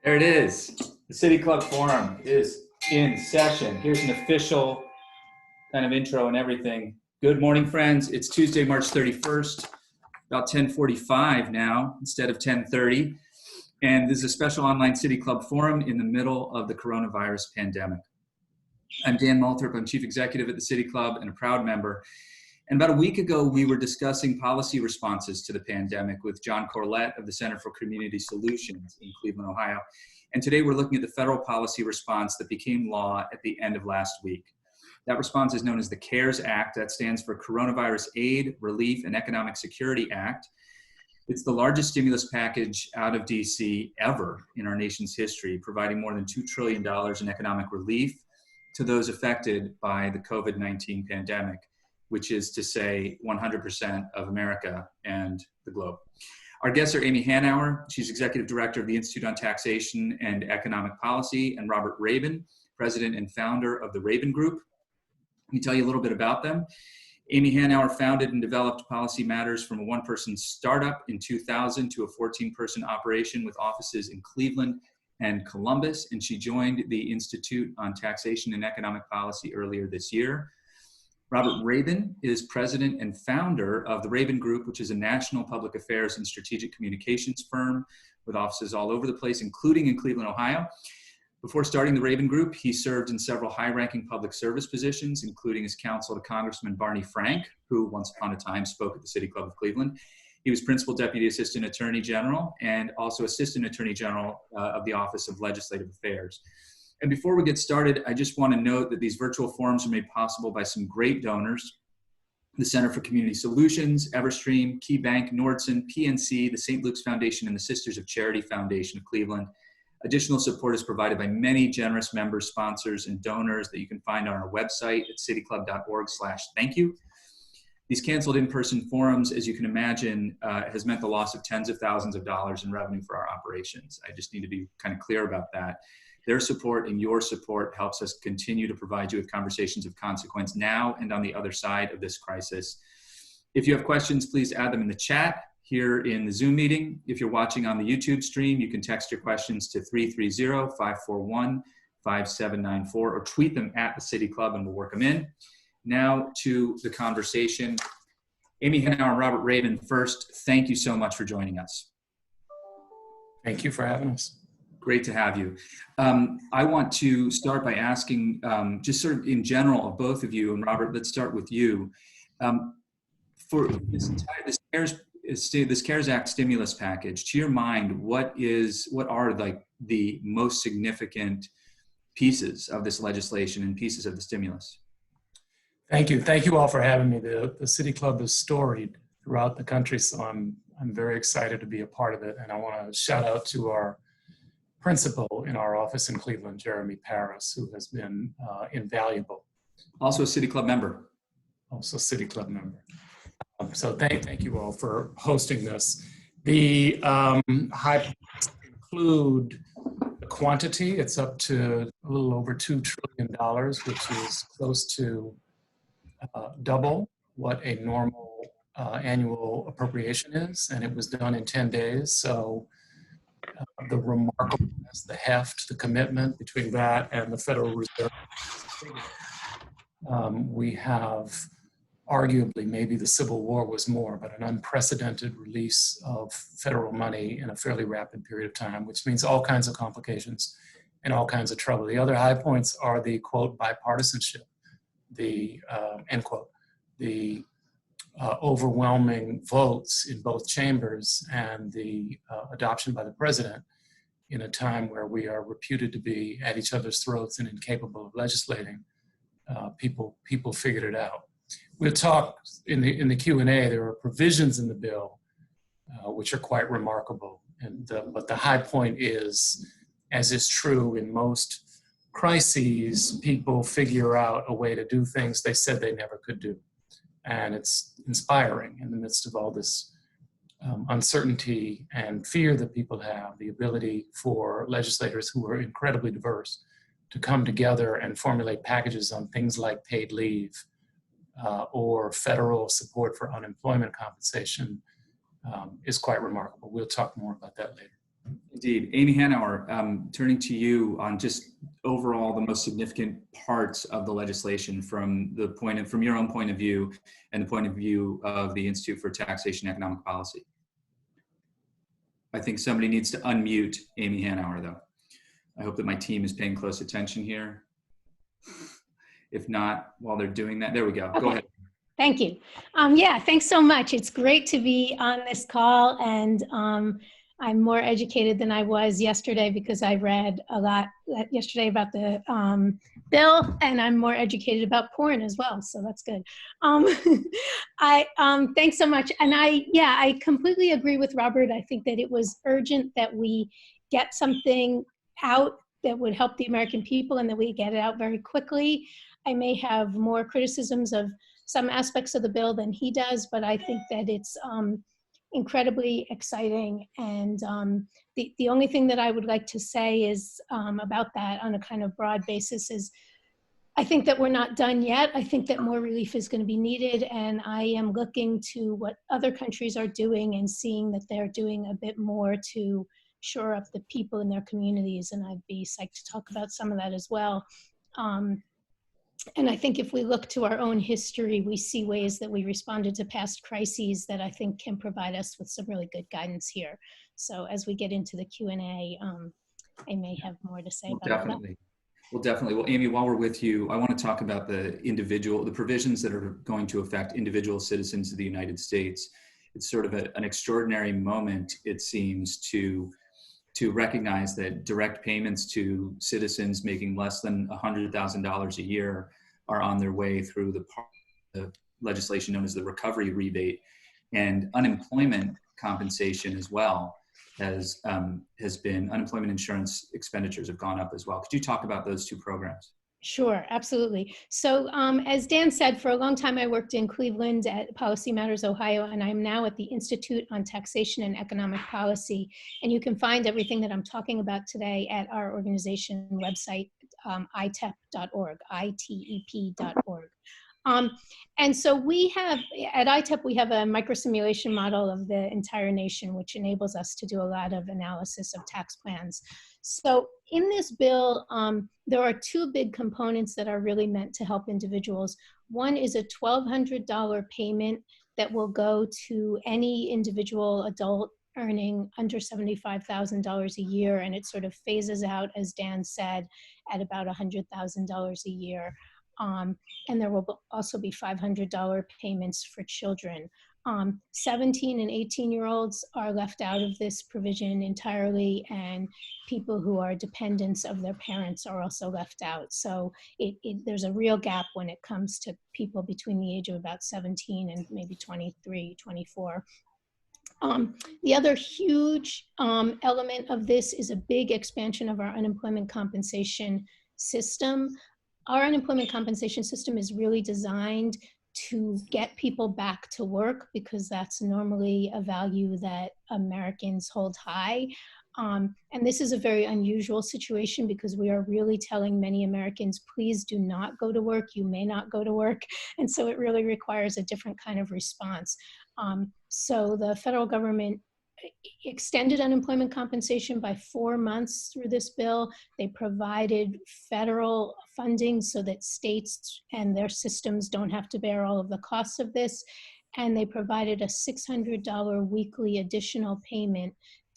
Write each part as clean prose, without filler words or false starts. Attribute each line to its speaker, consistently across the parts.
Speaker 1: There it is. The City Club Forum is in session. Here's an official kind of intro and everything. Good morning, friends. It's Tuesday, March 31st, about 10:45 now instead of 10:30. And this is a special online City Club Forum in the middle of the coronavirus pandemic. I'm Dan Malthrop. I'm Chief Executive at the City Club and a proud member. And about a week ago, we were discussing policy responses to the pandemic with John Corlett of the Center for Community Solutions in Cleveland, Ohio. And today we're looking at the federal policy response that became law at the end of last week. That response is known as the CARES Act. That stands for Coronavirus Aid, Relief, and Economic Security Act. It's the largest stimulus package out of DC ever in our nation's history, providing more than $2 trillion in economic relief to those affected by the COVID-19 pandemic, which is to say 100% of America and the globe. Our guests are Amy Hanauer. She's Executive Director of the Institute on Taxation and Economic Policy, and Robert Raben, President and founder of the Raben Group. Let me tell you a little bit about them. Amy Hanauer founded and developed Policy Matters from a one-person startup in 2000 to a 14-person operation with offices in Cleveland and Columbus, and she joined the Institute on Taxation and Economic Policy earlier this year. Robert Raben is president and founder of the Raben Group, which is a national public affairs and strategic communications firm with offices all over the place, including in Cleveland, Ohio. Before starting the Raben Group, he served in several high-ranking public service positions, including as counsel to Congressman Barney Frank, who once upon a time spoke at the City Club of Cleveland. He was Principal Deputy Assistant Attorney General and also Assistant Attorney General of the Office of Legislative Affairs. And before we get started, I just want to note that these virtual forums are made possible by some great donors: the Center for Community Solutions, Everstream, KeyBank, Nordson, PNC, the St. Luke's Foundation, and the Sisters of Charity Foundation of Cleveland. Additional support is provided by many generous members, sponsors, and donors that you can find on our website at cityclub.org/thank-you. These canceled in-person forums, as you can imagine, has meant the loss of tens of thousands of dollars in revenue for our operations. I just need to be kind of clear about that. Their support and your support helps us continue to provide you with conversations of consequence now and on the other side of this crisis. If you have questions, please add them in the chat here in the Zoom meeting. If you're watching on the YouTube stream, you can text your questions to 330-541-5794 or tweet them at the City Club and we'll work them in. Now to the conversation. Amy Hanauer and Robert Raben, first, thank you so much for joining us.
Speaker 2: Thank you for having us.
Speaker 1: Great to have you. I want to start by asking, just sort of in general of both of you, and Robert, let's start with you. For this CARES Act stimulus package, to your mind, what are like the most significant pieces of this legislation and pieces of the stimulus?
Speaker 2: Thank you. Thank you all for having me. The City Club is storied throughout the country, so I'm very excited to be a part of it. And I want to shout out to our principal in our office in Cleveland, Jeremy Paris, who has been invaluable.
Speaker 1: Also a City Club member.
Speaker 2: Also a City Club member. So thank you all for hosting this. The high points include the quantity. It's up to a little over $2 trillion, which is close to double what a normal annual appropriation is, and it was done in 10 days. So the remarkableness, the heft, the commitment between that and the Federal Reserve. We have arguably, maybe the Civil War was more, but an unprecedented release of federal money in a fairly rapid period of time, which means all kinds of complications and all kinds of trouble. The other high points are the, quote, bipartisanship, the, end quote, the overwhelming votes in both chambers and the adoption by the president in a time where we are reputed to be at each other's throats and incapable of legislating. People figured it out. We'll talk in the Q&A. There are provisions in the bill which are quite remarkable, but the high point is, as is true in most crises, people figure out a way to do things they said they never could do. And it's inspiring in the midst of all this uncertainty and fear that people have, the ability for legislators who are incredibly diverse to come together and formulate packages on things like paid leave or federal support for unemployment compensation is quite remarkable. We'll talk more about that later.
Speaker 1: Indeed. Amy Hanauer, turning to you on just overall the most significant parts of the legislation from your own point of view and the point of view of the Institute for Taxation Economic Policy. I think somebody needs to unmute Amy Hanauer, though. I hope that my team is paying close attention here. If not, while they're doing that, there we go.
Speaker 3: Okay.
Speaker 1: Go ahead.
Speaker 3: Thank you. Yeah, thanks so much. It's great to be on this call, and I'm more educated than I was yesterday because I read a lot yesterday about the bill, and I'm more educated about porn as well, so that's good. Thanks so much. And I completely agree with Robert. I think that it was urgent that we get something out that would help the American people and that we get it out very quickly. I may have more criticisms of some aspects of the bill than he does, but I think that it's incredibly exciting. And the only thing that I would like to say is about that on a kind of broad basis is I think that we're not done yet. I think that more relief is going to be needed, and I am looking to what other countries are doing and seeing that they're doing a bit more to shore up the people in their communities, and I'd be psyched to talk about some of that as well. And I think if we look to our own history, we see ways that we responded to past crises that I think can provide us with some really good guidance here. So as we get into the Q&A, I may have more to say about that.
Speaker 1: Well, definitely. Well, Amy, while we're with you, I want to talk about the provisions that are going to affect individual citizens of the United States. It's sort of an extraordinary moment, it seems, to recognize that direct payments to citizens making less than $100,000 a year are on their way through the legislation known as the recovery rebate, and unemployment compensation as well has been, unemployment insurance expenditures have gone up as well. Could you talk about those two programs?
Speaker 3: Sure, absolutely. So as Dan said, for a long time I worked in Cleveland at Policy Matters, Ohio, and I'm now at the Institute on Taxation and Economic Policy. And you can find everything that I'm talking about today at our organization website, itep.org, itep.org. And so we have, at ITEP, we have a microsimulation model of the entire nation, which enables us to do a lot of analysis of tax plans. So in this bill, there are two big components that are really meant to help individuals. One is a $1,200 payment that will go to any individual adult earning under $75,000 a year, and it sort of phases out, as Dan said, at about $100,000 a year. And there will also be $500 payments for children. 17 and 18-year-olds are left out of this provision entirely, and people who are dependents of their parents are also left out. So there's a real gap when it comes to people between the age of about 17 and maybe 23, 24. The other huge element of this is a big expansion of our unemployment compensation system. Our unemployment compensation system is really designed to get people back to work because that's normally a value that Americans hold high. And this is a very unusual situation because we are really telling many Americans, please do not go to work. You may not go to work. And so it really requires a different kind of response. So the federal government extended unemployment compensation by 4 months through this bill. They provided federal funding so that states and their systems don't have to bear all of the costs of this. And they provided a $600 weekly additional payment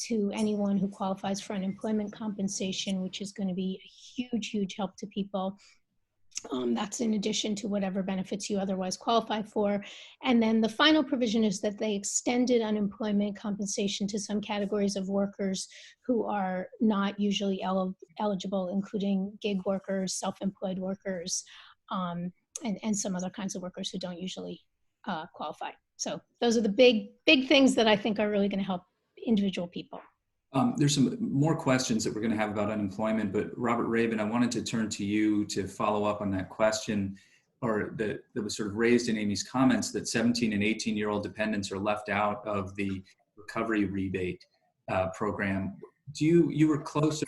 Speaker 3: to anyone who qualifies for unemployment compensation, which is going to be a huge, huge help to people. That's in addition to whatever benefits you otherwise qualify for. And then the final provision is that they extended unemployment compensation to some categories of workers who are not usually eligible, including gig workers, self-employed workers, and some other kinds of workers who don't usually qualify. So those are the big things that I think are really going to help individual people.
Speaker 1: There's some more questions that we're going to have about unemployment, but Robert Raben, I wanted to turn to you to follow up on that question, or that was sort of raised in Amy's comments, that 17 and 18-year-old dependents are left out of the recovery rebate program. You were close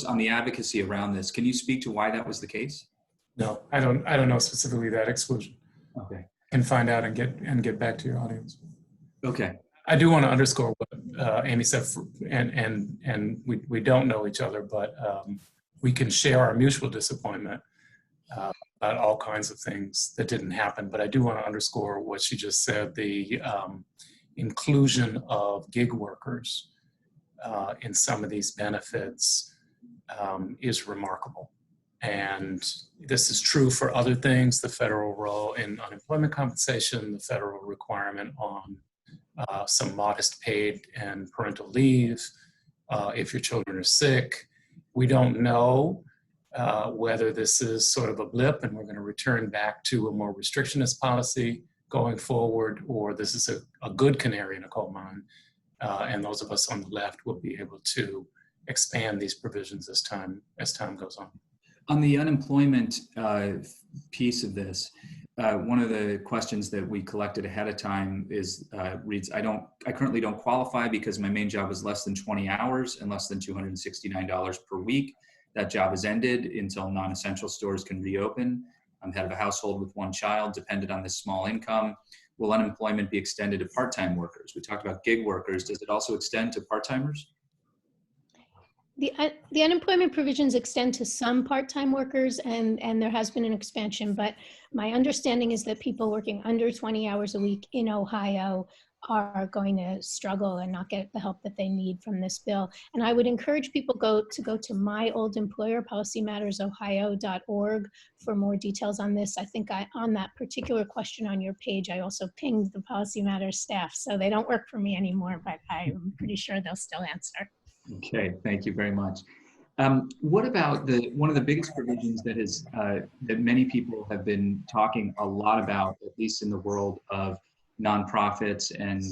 Speaker 1: on the advocacy around this. Can you speak to why that was the case?
Speaker 2: No, I don't know specifically that exclusion.
Speaker 1: Okay.
Speaker 2: And find out and get back to your audience.
Speaker 1: Okay.
Speaker 2: I do want to underscore what Amy said, and we don't know each other, but we can share our mutual disappointment about all kinds of things that didn't happen. But I do want to underscore what she just said, the inclusion of gig workers in some of these benefits is remarkable. And this is true for other things, the federal role in unemployment compensation, the federal requirement on some modest paid and parental leave if your children are sick. We don't know whether this is sort of a blip and we're going to return back to a more restrictionist policy going forward, or this is a good canary in a coal mine, and those of us on the left will be able to expand these provisions as time goes on.
Speaker 1: On the unemployment piece of this, one of the questions that we collected ahead of time reads, I currently don't qualify because my main job is less than 20 hours and less than $269 per week. That job has ended until non-essential stores can reopen. I'm head of a household with one child, dependent on this small income. Will unemployment be extended to part-time workers? We talked about gig workers. Does it also extend to part-timers?
Speaker 3: The unemployment provisions extend to some part-time workers, and there has been an expansion, but my understanding is that people working under 20 hours a week in Ohio are going to struggle and not get the help that they need from this bill. And I would encourage people to go to my old employer, policymattersohio.org, for more details on this. I think on that particular question on your page, I also pinged the Policy Matters staff, so they don't work for me anymore, but I'm pretty sure they'll still answer.
Speaker 1: Okay, thank you very much. What about one of the biggest provisions that that many people have been talking a lot about, at least in the world of nonprofits and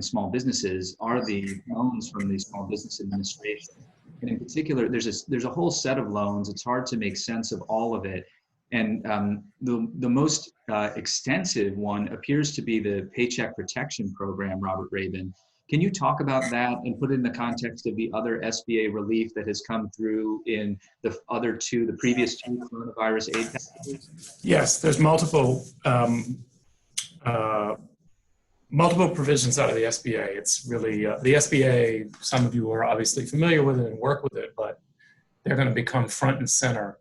Speaker 1: small businesses, are the loans from the Small Business Administration. And in particular, there's a whole set of loans. It's hard to make sense of all of it. And the most extensive one appears to be the Paycheck Protection Program, Robert Raben. Can you talk about that and put it in the context of the other SBA relief that has come through in the previous two coronavirus aid packages?
Speaker 2: Yes, there's multiple provisions out of the SBA. It's really, the SBA, some of you are obviously familiar with it and work with it, but they're going to become front and center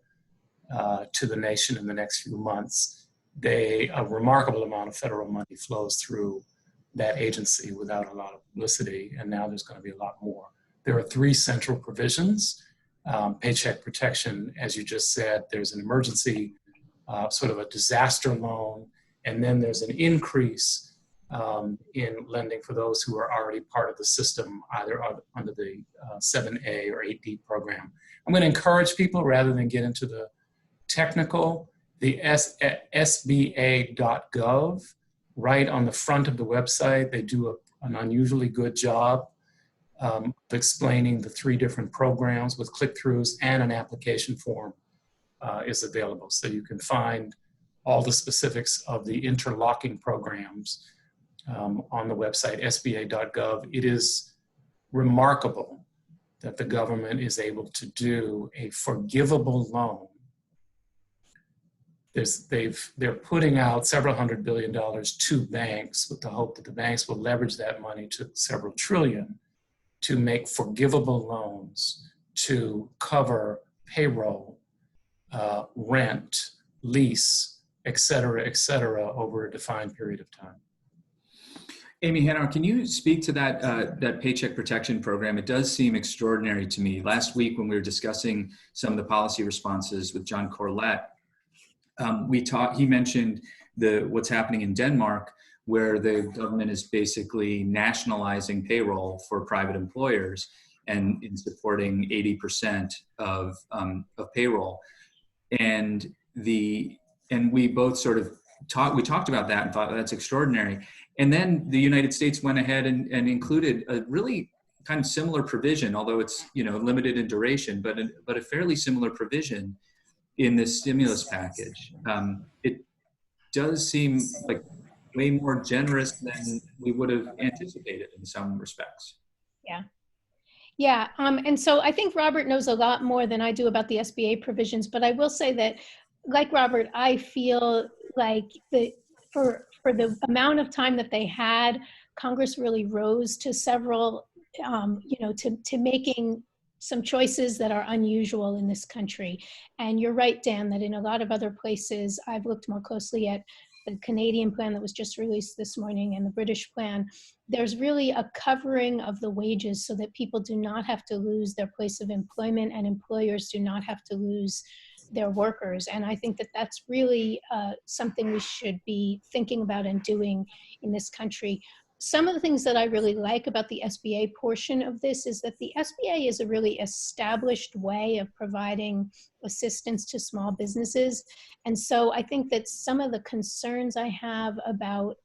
Speaker 2: to the nation in the next few months. A remarkable amount of federal money flows through that agency without a lot of publicity, and now there's going to be a lot more. There are three central provisions. Paycheck protection, as you just said, there's an emergency, sort of a disaster loan, and then there's an increase in lending for those who are already part of the system, either under the 7A or 8D program. I'm going to encourage people, rather than get into the technical, the SBA.gov, right on the front of the website, they do an unusually good job of explaining the three different programs with click-throughs, and an application form is available. So you can find all the specifics of the interlocking programs on the website, sba.gov. It is remarkable that the government is able to do a forgivable loan. They're putting out several $100 billion to banks with the hope that the banks will leverage that money to several trillion to make forgivable loans to cover payroll, rent, lease, et cetera, over a defined period of time.
Speaker 1: Amy Hanauer, can you speak to that Paycheck Protection Program? It does seem extraordinary to me. Last week when we were discussing some of the policy responses with John Corlett, he mentioned what's happening in Denmark, where the government is basically nationalizing payroll for private employers and in supporting 80% of payroll. And we both sort of talked about that and thought that's extraordinary. And then the United States went ahead and included a really kind of similar provision, although it's limited in duration, but a fairly similar provision in this stimulus package. It does seem like way more generous than we would have anticipated in some respects.
Speaker 3: Yeah. And so I think Robert knows a lot more than I do about the SBA provisions, but I will say that, like Robert, I feel like for the amount of time that they had Congress really rose to several, to making some choices that are unusual in this country. And you're right, Dan, that in a lot of other places, I've looked more closely at the Canadian plan that was just released this morning and the British plan, there's really a covering of the wages so that people do not have to lose their place of employment and employers do not have to lose their workers. And I think that that's really something we should be thinking about and doing in this country. Some of the things that I really like about the SBA portion of this is that the SBA is a really established way of providing assistance to small businesses. And so I think that some of the concerns I have about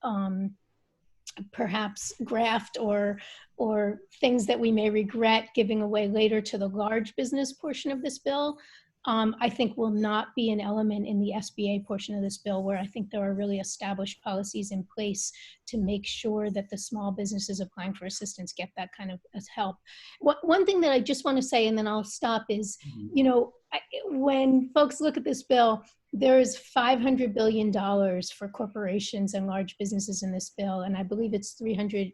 Speaker 3: perhaps graft or things that we may regret giving away later to the large business portion of this bill, I think will not be an element in the SBA portion of this bill, where I think there are really established policies in place to make sure that the small businesses applying for assistance get that kind of help. One thing that I just want to say, and then I'll stop, is, when folks look at this bill, there is $500 billion for corporations and large businesses in this bill, and I believe it's $349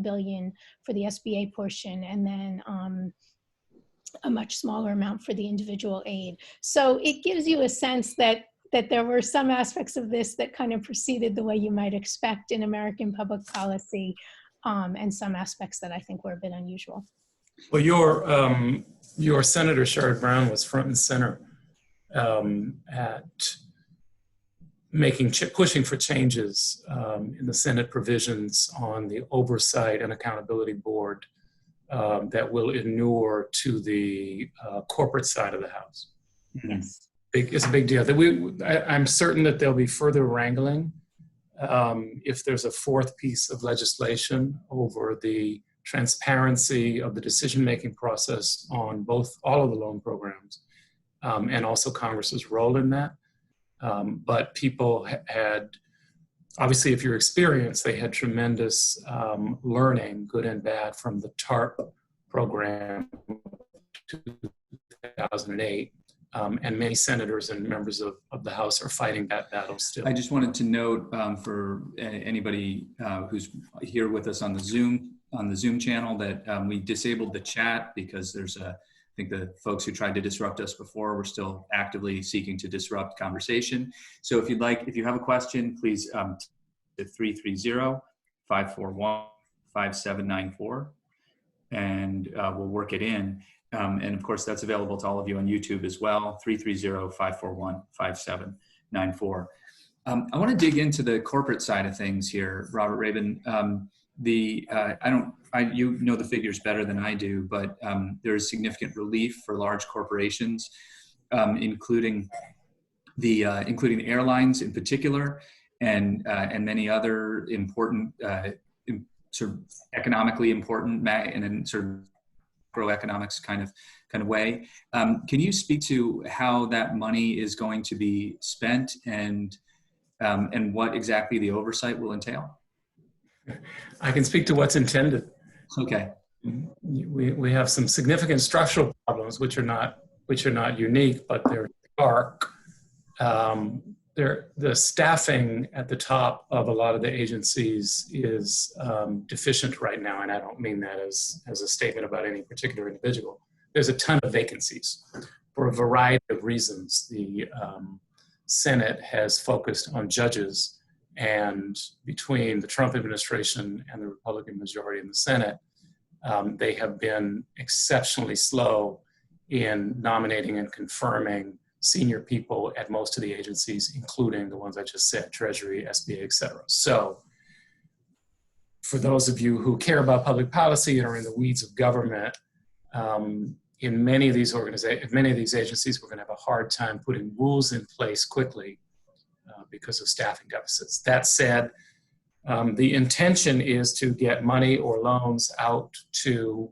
Speaker 3: billion for the SBA portion, and then a much smaller amount for the individual aid. So it gives you a sense that there were some aspects of this that kind of proceeded the way you might expect in American public policy, and some aspects that I think were a bit unusual.
Speaker 2: Well, your Senator Sherrod Brown was front and center at pushing for changes in the Senate provisions on the Oversight and Accountability Board that will inure to the corporate side of the House.
Speaker 3: Yes.
Speaker 2: It's a big deal. I'm certain that there'll be further wrangling if there's a fourth piece of legislation over the transparency of the decision-making process on all of the loan programs, and also Congress's role in that. But people had, obviously, if you're experienced, they had tremendous learning, good and bad, from the TARP program of 2008. And many senators and members of the House are fighting that battle still.
Speaker 1: I just wanted to note for anybody who's here with us on the Zoom channel that we disabled the chat because there's I think the folks who tried to disrupt us before were still actively seeking to disrupt conversation. So if you have a question, please to 330-541-5794, and we'll work it in. And of course, that's available to all of you on YouTube as well, 330-541-5794. I want to dig into the corporate side of things here, Robert Raben. You know the figures better than I do, but there is significant relief for large corporations, including the airlines in particular, and many other important, sort of economically important, and in sort of macroeconomics kind of way. Can you speak to how that money is going to be spent and what exactly the oversight will entail?
Speaker 2: I can speak to what's intended.
Speaker 1: Okay.
Speaker 2: We have some significant structural problems, which are not unique, but they're stark. The staffing at the top of a lot of the agencies is deficient right now, and I don't mean that as a statement about any particular individual. There's a ton of vacancies for a variety of reasons. The Senate has focused on judges, and between the Trump administration and the Republican majority in the Senate, they have been exceptionally slow in nominating and confirming senior people at most of the agencies, including the ones I just said, Treasury, SBA, et cetera. So for those of you who care about public policy and are in the weeds of government, in many of these agencies, we're going to have a hard time putting rules in place quickly because of staffing deficits. That said, the intention is to get money or loans out to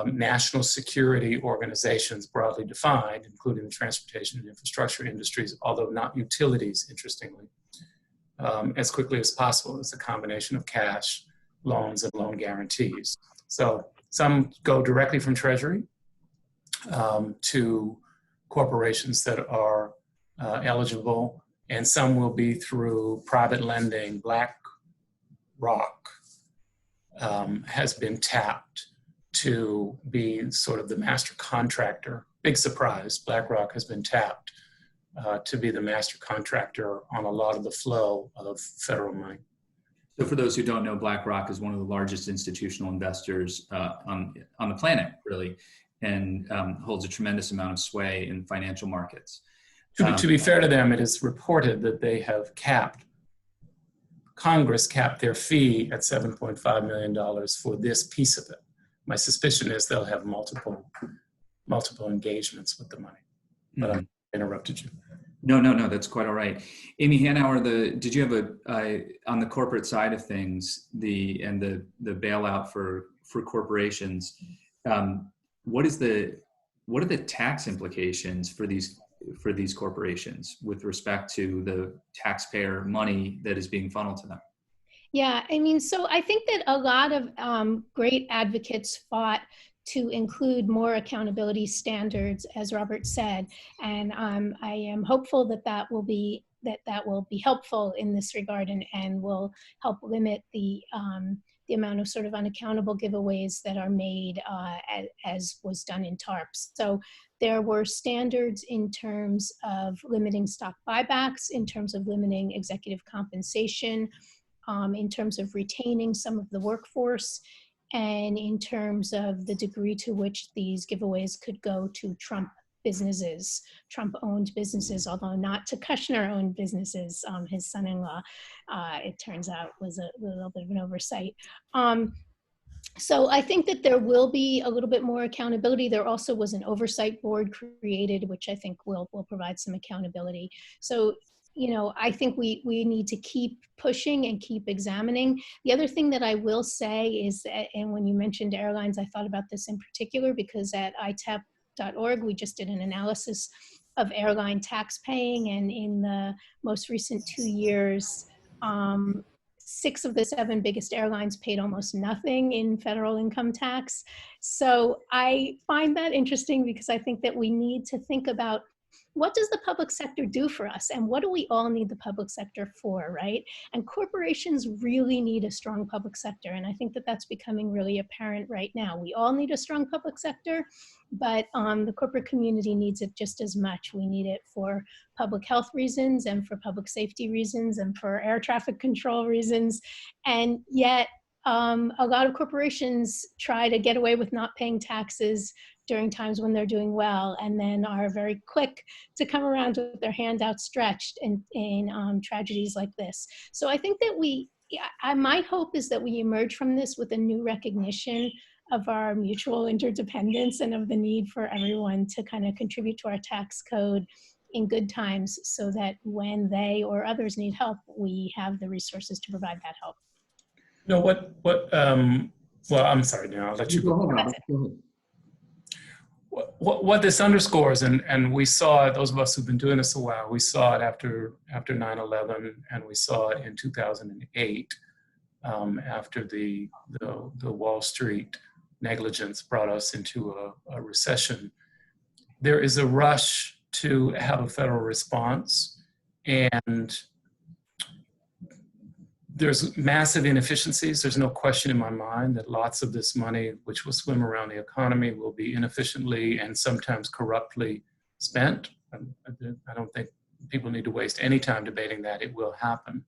Speaker 2: national security organizations broadly defined, including the transportation and infrastructure industries, although not utilities, interestingly, as quickly as possible. It's a combination of cash, loans, and loan guarantees. So some go directly from Treasury to corporations that are eligible, and some will be through private lending, BlackRock, BlackRock has been tapped to be sort of the master contractor. Big surprise, BlackRock has been tapped to be the master contractor on a lot of the flow of federal money.
Speaker 1: So for those who don't know, BlackRock is one of the largest institutional investors on the planet, really, and holds a tremendous amount of sway in financial markets.
Speaker 2: To be fair to them, it is reported that they have Congress capped their fee at $7.5 million for this piece of it. My suspicion is they'll have multiple engagements with the money. But I interrupted you.
Speaker 1: No, that's quite all right. Amy Hanauer, did you have on the corporate side of things, the bailout for corporations? What are the tax implications for these corporations with respect to the taxpayer money that is being funneled to them?
Speaker 3: Yeah, I mean, so I think that a lot of great advocates fought to include more accountability standards, as Robert said, and I am hopeful that that will be helpful in this regard and will help limit the amount of sort of unaccountable giveaways that are made as was done in TARPs. So there were standards in terms of limiting stock buybacks, in terms of limiting executive compensation, in terms of retaining some of the workforce, and in terms of the degree to which these giveaways could go to Trump businesses, Trump-owned businesses, although not to Kushner-owned businesses. His son-in-law, it turns out, was a little bit of an oversight. So I think that there will be a little bit more accountability. There also was an oversight board created, which I think will provide some accountability. So, you know, I think we need to keep pushing and keep examining. The other thing that I will say is that, and when you mentioned airlines, I thought about this in particular because at itap.org, we just did an analysis of airline tax paying, and in the most recent 2 years, 6 of the 7 biggest airlines paid almost nothing in federal income tax. So I find that interesting because I think that we need to think about what does the public sector do for us, and what do we all need the public sector for, right? And corporations really need a strong public sector, and I think that that's becoming really apparent right now. We all need a strong public sector, but the corporate community needs it just as much. We need it for public health reasons and for public safety reasons and for air traffic control reasons, and yet a lot of corporations try to get away with not paying taxes during times when they're doing well, and then are very quick to come around with their hand outstretched in tragedies like this. So I think that my hope is that we emerge from this with a new recognition of our mutual interdependence and of the need for everyone to kind of contribute to our tax code in good times so that when they or others need help, we have the resources to provide that help.
Speaker 2: You know, well, I'm sorry, now I'll let you go.
Speaker 1: Go ahead, Robert. Go ahead.
Speaker 2: What this underscores, and we saw it, those of us who've been doing this a while, we saw it after 9/11, and we saw it in 2008, after the Wall Street negligence brought us into a recession. There is a rush to have a federal response, and there's massive inefficiencies. There's no question in my mind that lots of this money, which will swim around the economy, will be inefficiently and sometimes corruptly spent. I don't think people need to waste any time debating that. It will happen.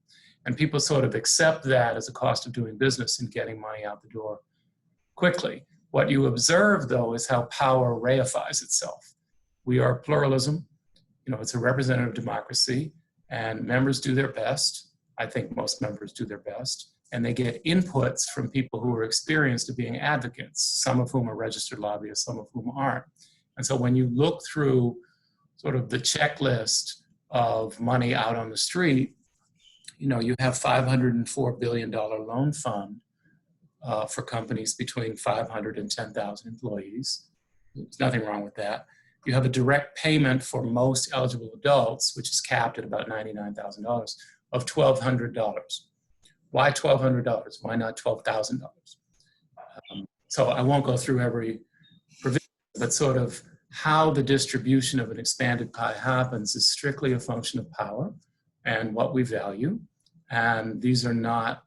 Speaker 2: And people sort of accept that as a cost of doing business and getting money out the door quickly. What you observe, though, is how power reifies itself. We are pluralism. You know, it's a representative democracy, and members do their best. I think most members do their best, and they get inputs from people who are experienced at being advocates, some of whom are registered lobbyists, some of whom aren't. And so when you look through sort of the checklist of money out on the street, you know, you have $504 billion loan fund for companies between 500 and 10,000 employees. There's nothing wrong with that. You have a direct payment for most eligible adults, which is capped at about $99,000. Of $1,200. Why $1,200? Why not $12,000? So I won't go through every provision, but sort of how the distribution of an expanded pie happens is strictly a function of power and what we value. And these are not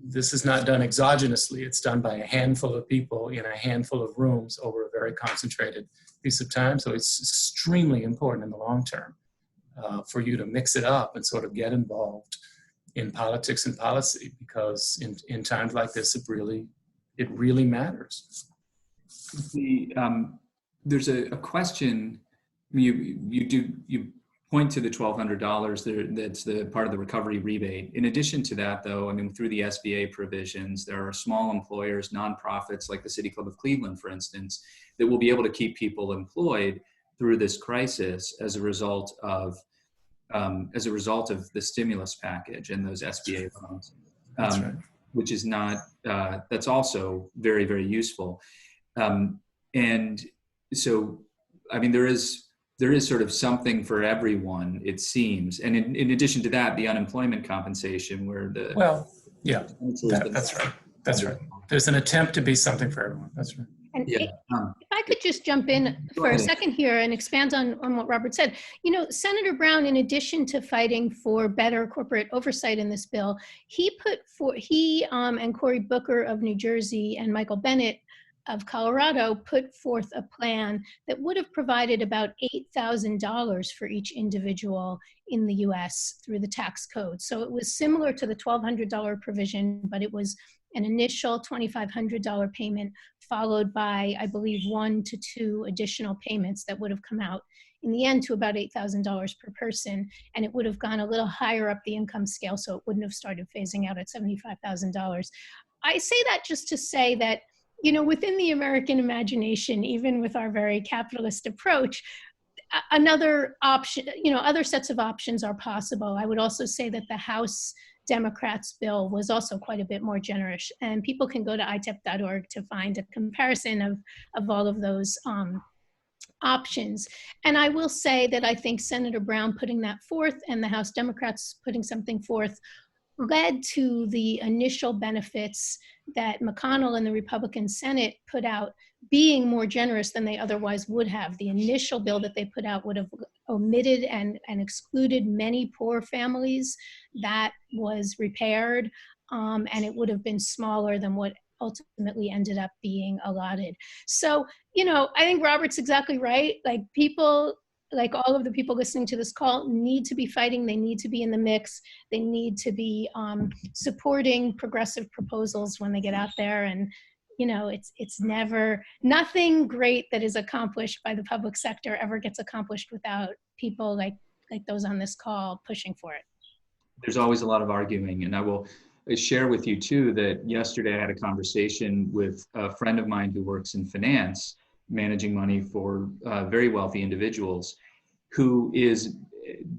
Speaker 2: This is not done exogenously. It's done by a handful of people in a handful of rooms over a very concentrated piece of time. So it's extremely important in the long term for you to mix it up and sort of get involved in politics and policy, because in times like this, it really matters.
Speaker 1: There's a question. You point to the $1,200 there, that's the part of the recovery rebate. In addition to that, though, I mean, through the SBA provisions, there are small employers, nonprofits like the City Club of Cleveland, for instance, that will be able to keep people employed through this crisis as a result of the stimulus package and those SBA loans,
Speaker 2: That's right.
Speaker 1: which is not, that's also very, very useful. And so, I mean, there is sort of something for everyone, it seems. And in addition to that, the unemployment compensation where the...
Speaker 2: Well, yeah, that's right. That's right. There's an attempt to be something for everyone. That's right.
Speaker 3: And
Speaker 1: yeah.
Speaker 3: If I could just jump in for a second here and expand on what Robert said. You know, Senator Brown, in addition to fighting for better corporate oversight in this bill, he and Cory Booker of New Jersey and Michael Bennet of Colorado put forth a plan that would have provided about $8,000 for each individual in the US through the tax code. So it was similar to the $1,200 provision, but it was an initial $2,500 payment followed by, I believe, 1 to 2 additional payments that would have come out in the end to about $8,000 per person. And it would have gone a little higher up the income scale, so it wouldn't have started phasing out at $75,000. I say that just to say that, you know, within the American imagination, even with our very capitalist approach, another option, you know, other sets of options are possible. I would also say that the House Democrats' bill was also quite a bit more generous, and people can go to itep.org to find a comparison of all of those options. And I will say that I think Senator Brown putting that forth and the House Democrats putting something forth led to the initial benefits that McConnell and the Republican Senate put out being more generous than they otherwise would have. The initial bill that they put out would have omitted and excluded many poor families. That was repaired, and it would have been smaller than what ultimately ended up being allotted. So, you know, I think Robert's exactly right. Like, people, like all of the people listening to this call, need to be fighting. They need to be in the mix. They need to be supporting progressive proposals when they get out there. And, you know, it's never, nothing great that is accomplished by the public sector ever gets accomplished without people like those on this call pushing for it.
Speaker 1: There's always a lot of arguing, and I will share with you too that yesterday I had a conversation with a friend of mine who works in finance, managing money for very wealthy individuals, who is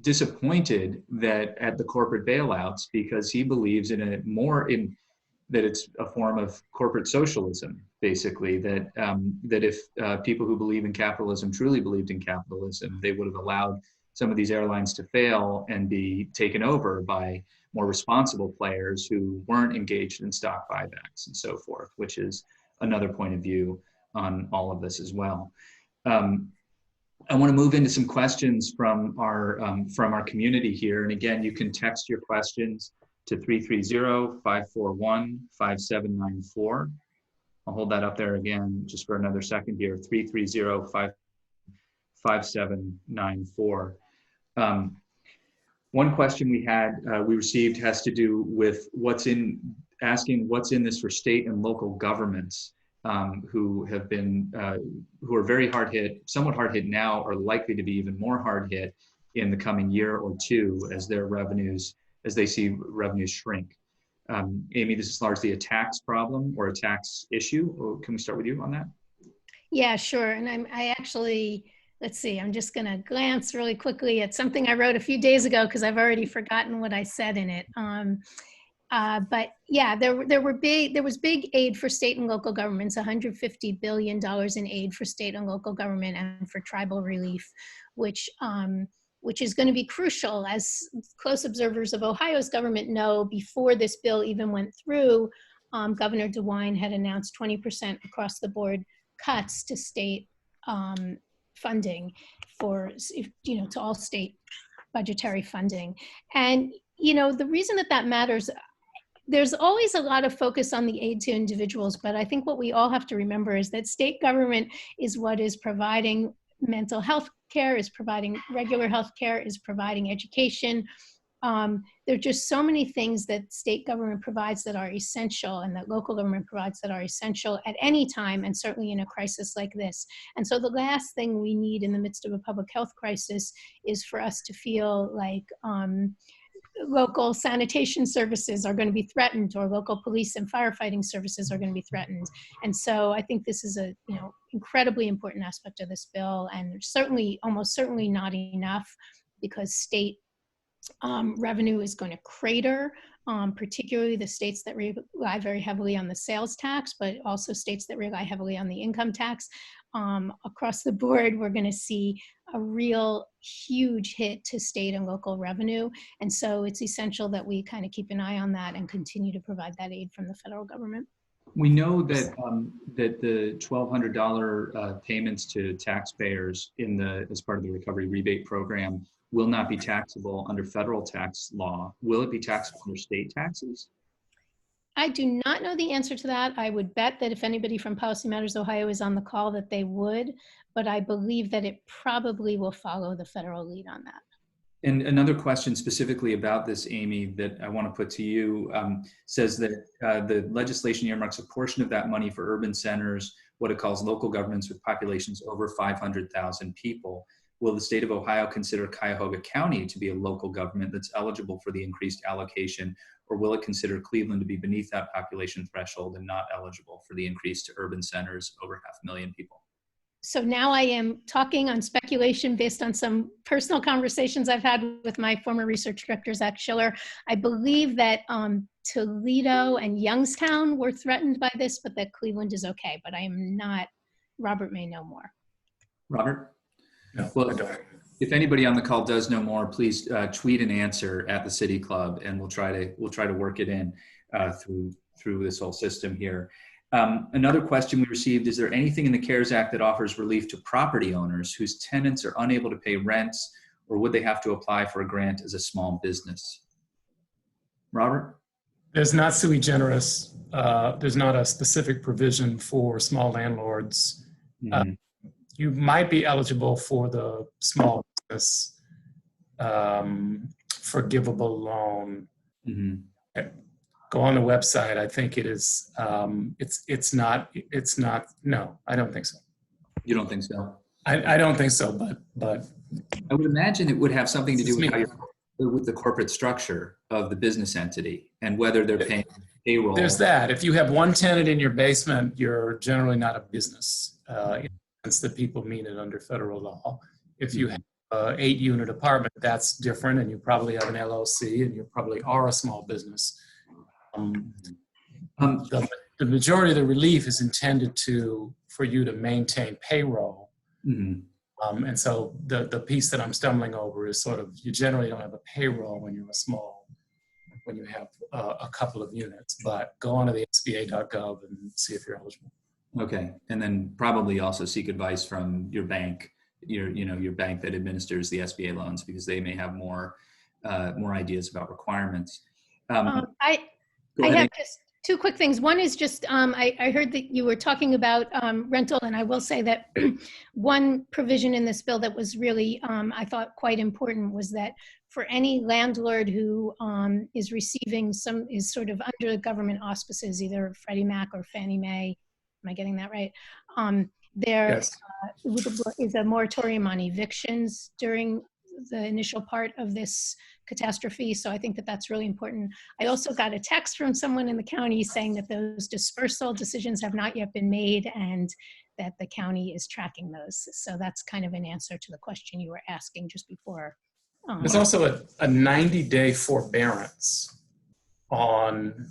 Speaker 1: disappointed that at the corporate bailouts, because he believes in it more in that it's a form of corporate socialism, basically, that that if people who believe in capitalism truly believed in capitalism, they would have allowed some of these airlines to fail and be taken over by more responsible players who weren't engaged in stock buybacks and so forth, which is another point of view on all of this as well. I want to move into some questions from our community here. And again, you can text your questions to 330-541-5794. I'll hold that up there again just for another second here, 330-5794. One question we received has to do with asking what's in this for state and local governments who have been, who are very hard hit, somewhat hard hit now, are likely to be even more hard hit in the coming year or two as their revenues, as they see revenues shrink. Amy, this is largely a tax problem or a tax issue. Or can we start with you on that?
Speaker 3: Yeah, sure. And I actually, let's see, I'm just going to glance really quickly at something I wrote a few days ago because I've already forgotten what I said in it. But yeah, there was big aid for state and local governments, $150 billion in aid for state and local government and for tribal relief, which is going to be crucial. As close observers of Ohio's government know, before this bill even went through, Governor DeWine had announced 20% across the board cuts to state funding for, to all state budgetary funding. And, you know, the reason that that matters, there's always a lot of focus on the aid to individuals, but I think what we all have to remember is that state government is what is providing mental health care, is providing regular health care, is providing education. There are just so many things that state government provides that are essential and that local government provides that are essential at any time, and certainly in a crisis like this. And so the last thing we need in the midst of a public health crisis is for us to feel like local sanitation services are going to be threatened, or local police and firefighting services are going to be threatened. And so I think this is a, you know, incredibly important aspect of this bill, and certainly, almost certainly not enough, because state revenue is going to crater, particularly the states that rely very heavily on the sales tax, but also states that rely heavily on the income tax. Across the board, we're going to see a real huge hit to state and local revenue. And so it's essential that we kind of keep an eye on that and continue to provide that aid from the federal government.
Speaker 1: We know that that the $1,200 payments to taxpayers as part of the recovery rebate program will not be taxable under federal tax law. Will it be taxable under state taxes?
Speaker 3: I do not know the answer to that. I would bet that if anybody from Policy Matters Ohio is on the call that they would, but I believe that it probably will follow the federal lead on that.
Speaker 1: And another question specifically about this, Amy, that I want to put to you, says that the legislation earmarks a portion of that money for urban centers, what it calls local governments with populations over 500,000 people. Will the state of Ohio consider Cuyahoga County to be a local government that's eligible for the increased allocation, or will it consider Cleveland to be beneath that population threshold and not eligible for the increase to urban centers over 500,000 people?
Speaker 3: So now I am talking on speculation based on some personal conversations I've had with my former research director, Zach Schiller. I believe that Toledo and Youngstown were threatened by this, but that Cleveland is okay, but I am not. Robert may know more.
Speaker 1: Robert?
Speaker 2: No,
Speaker 1: well,
Speaker 2: I don't.
Speaker 1: If anybody on the call does know more, please tweet an answer at the City Club, and we'll try to work it in through this whole system here. Another question we received: is there anything in the CARES Act that offers relief to property owners whose tenants are unable to pay rents, or would they have to apply for a grant as a small business? Robert?
Speaker 2: There's not sui generis. There's not a specific provision for small landlords.
Speaker 1: Mm-hmm.
Speaker 2: You might be eligible for the small business forgivable loan. Mm-hmm. Go on the website. I think it is. It's not. No, I don't think so.
Speaker 1: You don't think so?
Speaker 2: I don't think so. But
Speaker 1: I would imagine it would have something to do with the corporate structure of the business entity and whether they're paying payroll.
Speaker 2: There's that. If you have one tenant in your basement, you're generally not a business. That people mean it under federal law. If you have an 8-unit apartment, that's different, and you probably have an LLC, and you probably are a small business. The majority of the relief is intended for you to maintain payroll. Mm-hmm. And so the piece that I'm stumbling over is sort of, you generally don't have a payroll when you have a couple of units, but go on to the SBA.gov and see if you're eligible.
Speaker 1: Okay, and then probably also seek advice from your bank, your bank that administers the SBA loans, because they may have more ideas about requirements.
Speaker 3: I have just two quick things. One is just I heard that you were talking about rental, and I will say that one provision in this bill that was really I thought quite important was that for any landlord who is sort of under the government auspices, either Freddie Mac or Fannie Mae. Am I getting that right? There is a moratorium on evictions during the initial part of this catastrophe. So I think that that's really important. I also got a text from someone in the county saying that those dispersal decisions have not yet been made and that the county is tracking those. So that's kind of an answer to the question you were asking just before.
Speaker 2: There's also a 90-day forbearance on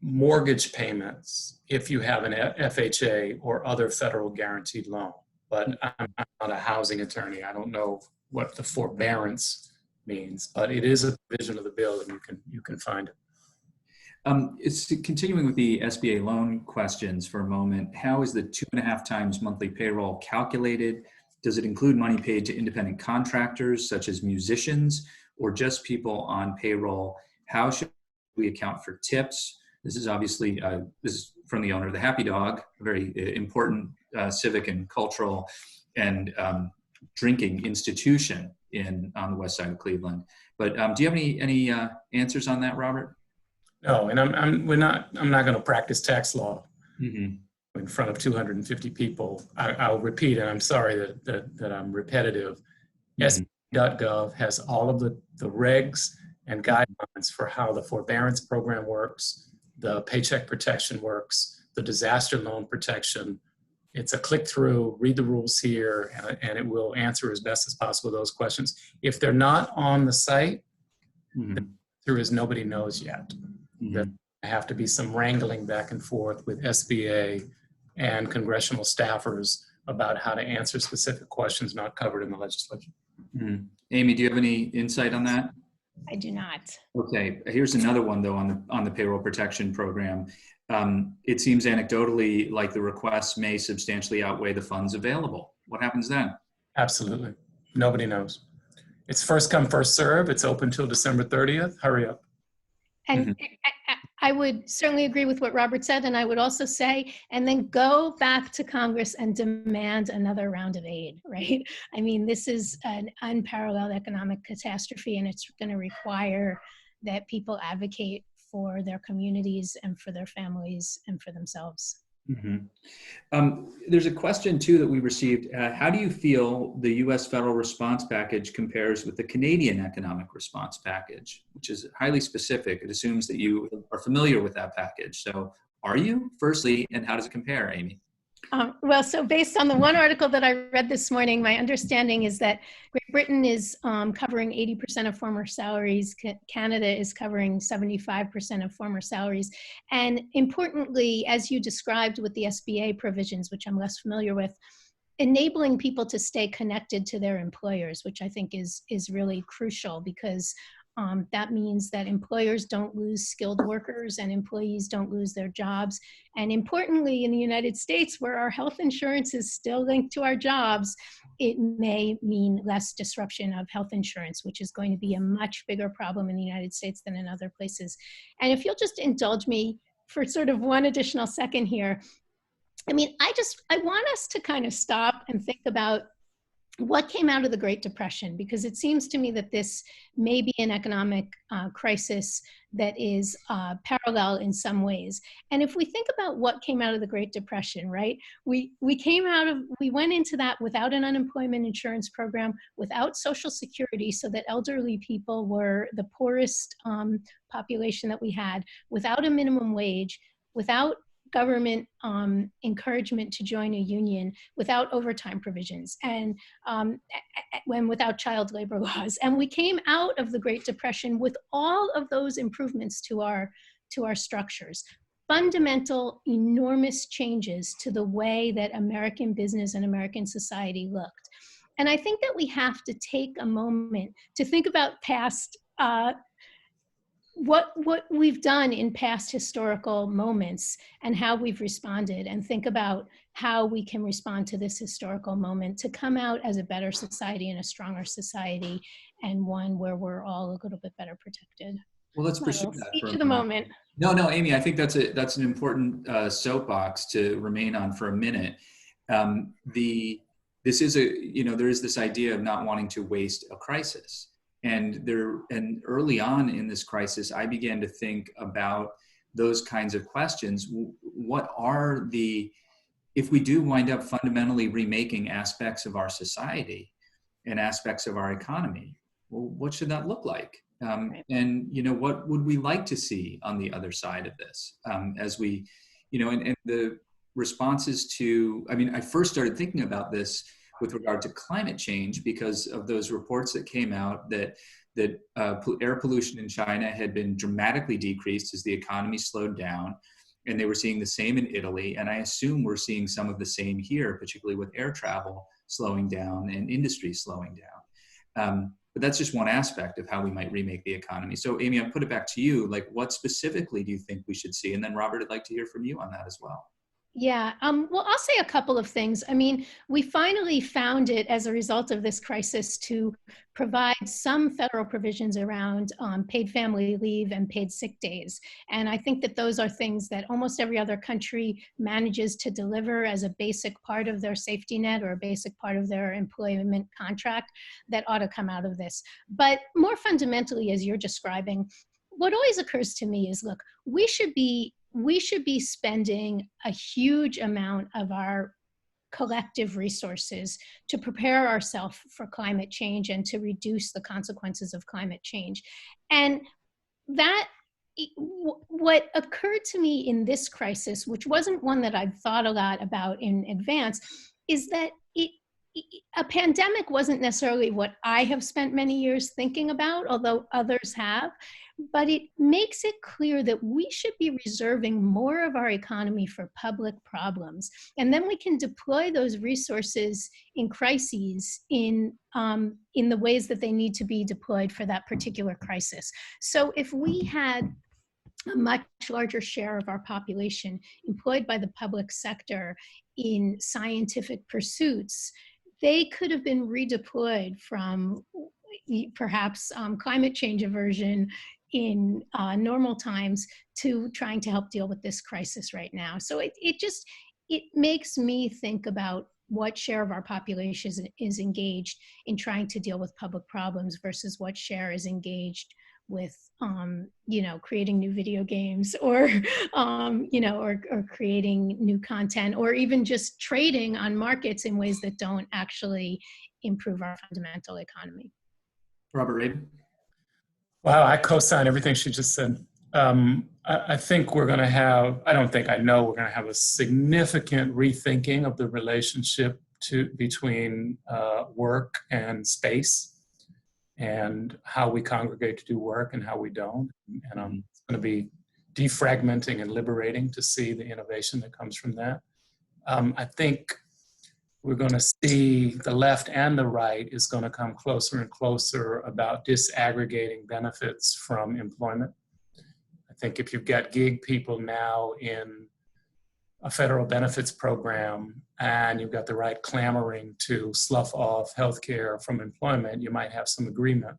Speaker 2: mortgage payments if you have an FHA or other federal guaranteed loan. But I'm not a housing attorney. I don't know what the forbearance means, but it is a provision of the bill, and you can find it.
Speaker 1: It's continuing with the SBA loan questions for a moment. How is the 2.5 times monthly payroll calculated? Does it include money paid to independent contractors such as musicians, or just people on payroll? How should we account for tips? This is obviously, this is from the owner of the Happy Dog, a very important civic and cultural and drinking institution on the west side of Cleveland. But do you have any answers on that, Robert?
Speaker 2: No, and I'm not going to practice tax law
Speaker 1: Mm-hmm.
Speaker 2: in front of 250 people. I'll repeat, and I'm sorry that I'm repetitive.
Speaker 1: Mm-hmm.
Speaker 2: SB.gov has all of the regs and guidelines for how the forbearance program works, the paycheck protection works, the disaster loan protection. It's a click through, read the rules here, and it will answer as best as possible those questions. If they're not on the site, the answer is nobody knows yet. There have to be some wrangling back and forth with SBA and congressional staffers about how to answer specific questions not covered in the legislation.
Speaker 1: Amy, do you have any insight on that?
Speaker 3: I do not.
Speaker 1: Okay, here's another one though on the payroll protection program. It seems anecdotally like the requests may substantially outweigh the funds available. What happens then?
Speaker 2: Absolutely. Nobody knows. It's first come, first serve. It's open till December 30th. Hurry up.
Speaker 3: And I would certainly agree with what Robert said. And I would also say, and then go back to Congress and demand another round of aid, right? I mean, this is an unparalleled economic catastrophe, and it's going to require that people advocate for their communities and for their families and for themselves.
Speaker 1: There's a question too that we received. How do you feel the U.S. federal response package compares with the Canadian economic response package, which is highly specific? It assumes that you are familiar with that package. So are you, firstly, and how does it compare, Amy?
Speaker 3: Well, so based on the one article that I read this morning, my understanding is that Great Britain is covering 80% of former salaries. Canada is covering 75% of former salaries. And importantly, as you described with the SBA provisions, which I'm less familiar with, enabling people to stay connected to their employers, which I think is really crucial, because that means that employers don't lose skilled workers and employees don't lose their jobs. And importantly, in the United States, where our health insurance is still linked to our jobs, it may mean less disruption of health insurance, which is going to be a much bigger problem in the United States than in other places. And if you'll just indulge me for sort of one additional second here, I mean, I want us to kind of stop and think about what came out of the Great Depression, because it seems to me that this may be an economic crisis that is parallel in some ways. And if we think about what came out of the Great Depression, right? We went into that without an unemployment insurance program, without Social Security, so that elderly people were the poorest population that we had, without a minimum wage, without government encouragement to join a union, without overtime provisions, and without child labor laws. And we came out of the Great Depression with all of those improvements to our structures. Fundamental, enormous changes to the way that American business and American society looked. And I think that we have to take a moment to think about past what we've done in past historical moments and how we've responded, and think about how we can respond to this historical moment to come out as a better society and a stronger society, and one where we're all a little bit better protected.
Speaker 1: Well, let's pursue that
Speaker 3: Speech
Speaker 1: for
Speaker 3: of the moment.
Speaker 1: No, Amy, I think that's an important soapbox to remain on for a minute. There is this idea of not wanting to waste a crisis. And early on in this crisis, I began to think about those kinds of questions. If we do wind up fundamentally remaking aspects of our society and aspects of our economy, well, what should that look like? And what would we like to see on the other side of this? As we, and the responses to, I first started thinking about this with regard to climate change because of those reports that came out that air pollution in China had been dramatically decreased as the economy slowed down, and they were seeing the same in Italy. And I assume we're seeing some of the same here, particularly with air travel slowing down and industry slowing down. But that's just one aspect of how we might remake the economy. So Amy, I'll put it back to you. Like, what specifically do you think we should see? And then Robert, I'd like to hear from you on that as well.
Speaker 3: Yeah, well, I'll say a couple of things. I mean, we finally found it as a result of this crisis to provide some federal provisions around paid family leave and paid sick days. And I think that those are things that almost every other country manages to deliver as a basic part of their safety net or a basic part of their employment contract that ought to come out of this. But more fundamentally, as you're describing, what always occurs to me is, look, we should be spending a huge amount of our collective resources to prepare ourselves for climate change and to reduce the consequences of climate change. And that, what occurred to me in this crisis, which wasn't one that I'd thought a lot about in advance, is that a pandemic wasn't necessarily what I have spent many years thinking about, although others have, but it makes it clear that we should be reserving more of our economy for public problems. And then we can deploy those resources in crises in the ways that they need to be deployed for that particular crisis. So if we had a much larger share of our population employed by the public sector in scientific pursuits, they could have been redeployed from perhaps climate change aversion in normal times to trying to help deal with this crisis right now. So it makes me think about what share of our population is engaged in trying to deal with public problems versus what share is engaged with, creating new video games or, or creating new content, or even just trading on markets in ways that don't actually improve our fundamental economy.
Speaker 1: Robert Raben?
Speaker 2: Wow, I co-sign everything she just said. I think we're going to have, I don't think, I know we're going to have a significant rethinking of the relationship between work and space, and how we congregate to do work and how we don't. And it's going to be defragmenting and liberating to see the innovation that comes from that. I think we're going to see the left and the right is going to come closer and closer about disaggregating benefits from employment. I think if you've got gig people now in a federal benefits program and you've got the right clamoring to slough off healthcare from employment, you might have some agreement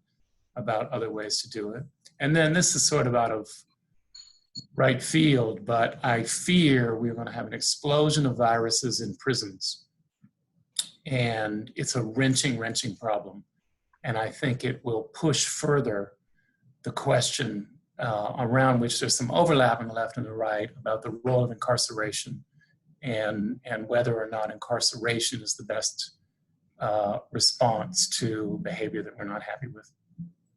Speaker 2: about other ways to do it. And then this is sort of out of right field, but I fear we're going to have an explosion of viruses in prisons. And it's a wrenching problem. And I think it will push further the question around which there's some overlap on the left and the right about the role of incarceration and whether or not incarceration is the best response to behavior that we're not happy with.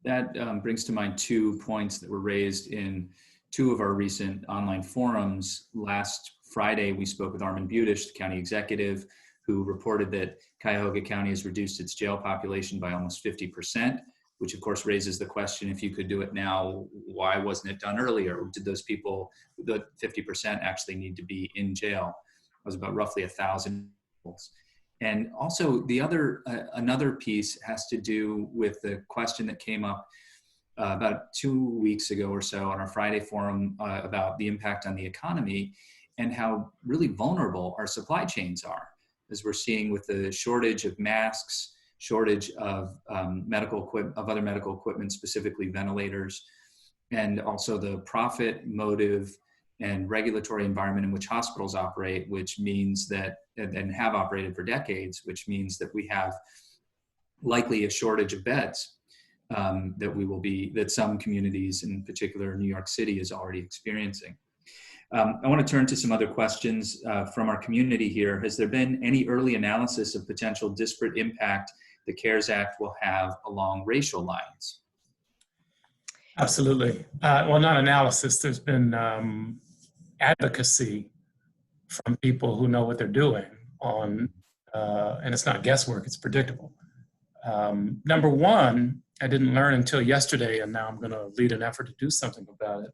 Speaker 1: That brings to mind 2 points that were raised in 2 of our recent online forums. Last Friday, we spoke with Armin Budish, the county executive, who reported that Cuyahoga County has reduced its jail population by almost 50%, which of course raises the question, if you could do it now, why wasn't it done earlier? Or did those people, the 50%, actually need to be in jail? It was about roughly 1,000 people. And also the other, another piece has to do with the question that came up about 2 weeks ago or so on our Friday forum about the impact on the economy and how really vulnerable our supply chains are, as we're seeing with the shortage of masks, shortage of other medical equipment, specifically ventilators, and also the profit motive and regulatory environment in which hospitals operate, which means that, and have operated for decades, which means that we have likely a shortage of beds that some communities, in particular New York City, is already experiencing. I want to turn to some other questions from our community here. Has there been any early analysis of potential disparate impact the CARES Act will have along racial lines?
Speaker 2: Absolutely. Well, not analysis. There's been advocacy from people who know what they're doing on, and it's not guesswork, it's predictable. Number one, I didn't learn until yesterday, and now I'm going to lead an effort to do something about it.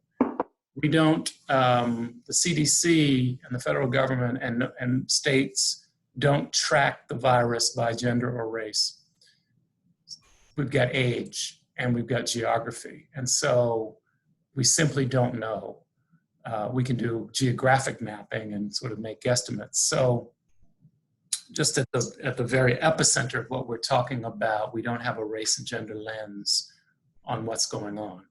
Speaker 2: We don't, the CDC and the federal government and states don't track the virus by gender or race. We've got age and we've got geography. And so we simply don't know. we can do geographic mapping and sort of make guesstimates. So just at the very epicenter of what we're talking about, we don't have a race and gender lens on what's going on.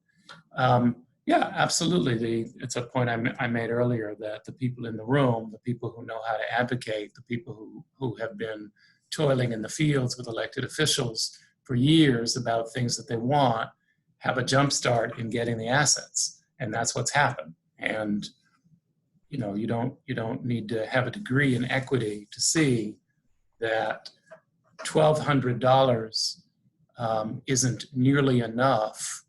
Speaker 2: Yeah, absolutely. It's a point I made earlier that the people in the room, the people who know how to advocate, the people who have been toiling in the fields with elected officials for years about things that they want, have a jump start in getting the assets. And that's what's happened. And you know, you don't need to have a degree in equity to see that $1,200 isn't nearly enough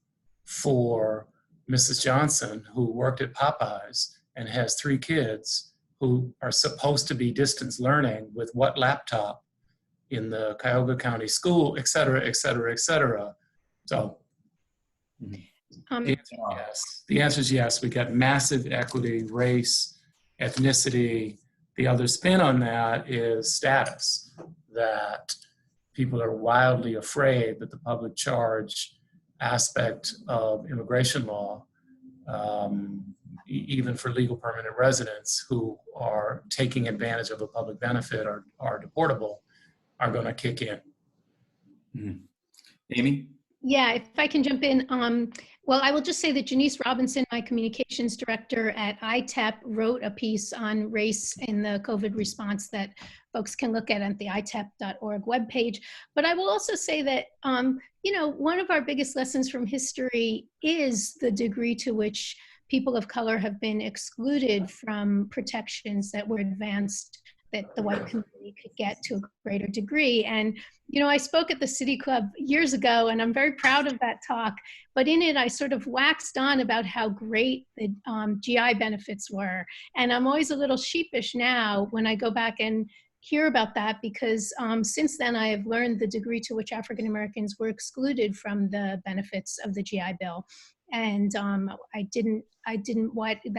Speaker 2: for Mrs. Johnson, who worked at Popeyes and has 3 kids who are supposed to be distance learning with what laptop in the Cuyahoga County School, et cetera, et cetera, et cetera. So the answer is yes. We got massive equity, race, ethnicity. The other spin on that is status, that people are wildly afraid that the public charge aspect of immigration law, even for legal permanent residents who are taking advantage of a public benefit or are deportable, are going to kick in.
Speaker 1: Mm-hmm. Amy?
Speaker 3: Yeah, if I can jump in. Well, I will just say that Janice Robinson, my communications director at ITEP, wrote a piece on race in the COVID response that folks can look at the itep.org webpage. But I will also say that, you know, one of our biggest lessons from history is the degree to which people of color have been excluded from protections that were advanced that the white community could get to a greater degree. And, you know, I spoke at the City Club years ago, and I'm very proud of that talk. But in it, I sort of waxed on about how great the GI benefits were. And I'm always a little sheepish now when I go back and hear about that, because since then I have learned the degree to which African Americans were excluded from the benefits of the GI Bill. And that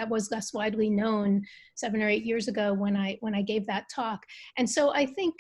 Speaker 3: was less widely known 7 or 8 years ago when I gave that talk. And so I think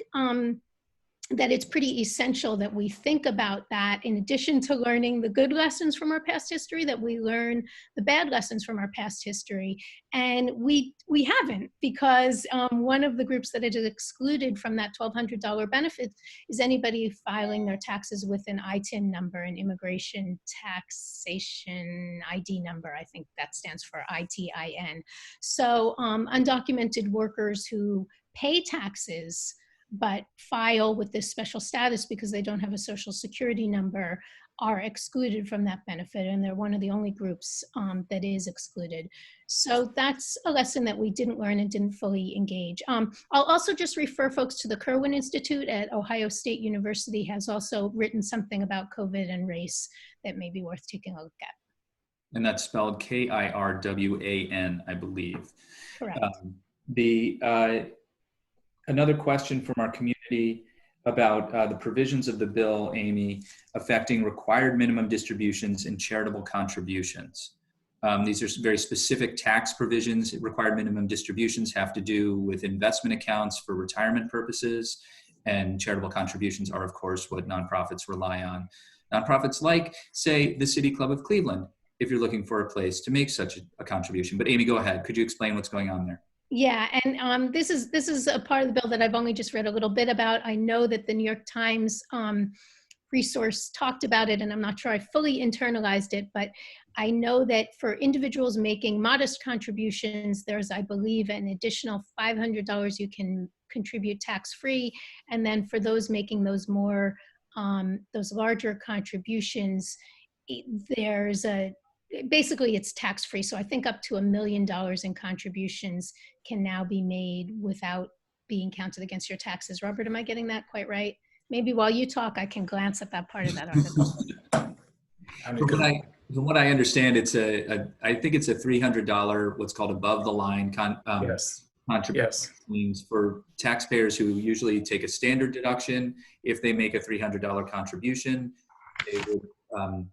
Speaker 3: that it's pretty essential that we think about that, in addition to learning the good lessons from our past history, that we learn the bad lessons from our past history. And we haven't, because one of the groups that is excluded from that $1,200 benefit is anybody filing their taxes with an ITIN number, an Immigration Taxation ID number. I think that stands for ITIN. So undocumented workers who pay taxes but file with this special status because they don't have a social security number are excluded from that benefit, and they're one of the only groups that is excluded. So that's a lesson that we didn't learn and didn't fully engage. I'll also just refer folks to the Kirwan Institute at Ohio State University, has also written something about COVID and race that may be worth taking a look at.
Speaker 1: And that's spelled Kirwan, I believe.
Speaker 3: Correct.
Speaker 1: Another question from our community about the provisions of the bill, Amy, affecting required minimum distributions and charitable contributions. These are very specific tax provisions. Required minimum distributions have to do with investment accounts for retirement purposes, and charitable contributions are, of course, what nonprofits rely on. Nonprofits like, say, the City Club of Cleveland, if you're looking for a place to make such a contribution. But Amy, go ahead. Could you explain what's going on there?
Speaker 3: Yeah, and this is a part of the bill that I've only just read a little bit about. I know that the New York Times resource talked about it, and I'm not sure I fully internalized it, but I know that for individuals making modest contributions, there's, I believe, an additional $500 you can contribute tax-free, and then for those making those more, those larger contributions, there's basically it's tax-free. So I think up to $1 million in contributions can now be made without being counted against your taxes. Robert, am I getting that quite right? Maybe while you talk, I can glance at that part of that article.
Speaker 1: From what I understand, it's I think it's a $300, what's called above the line contribution.
Speaker 2: Yes.
Speaker 1: Means for taxpayers who usually take a standard deduction, if they make a $300 contribution, they would,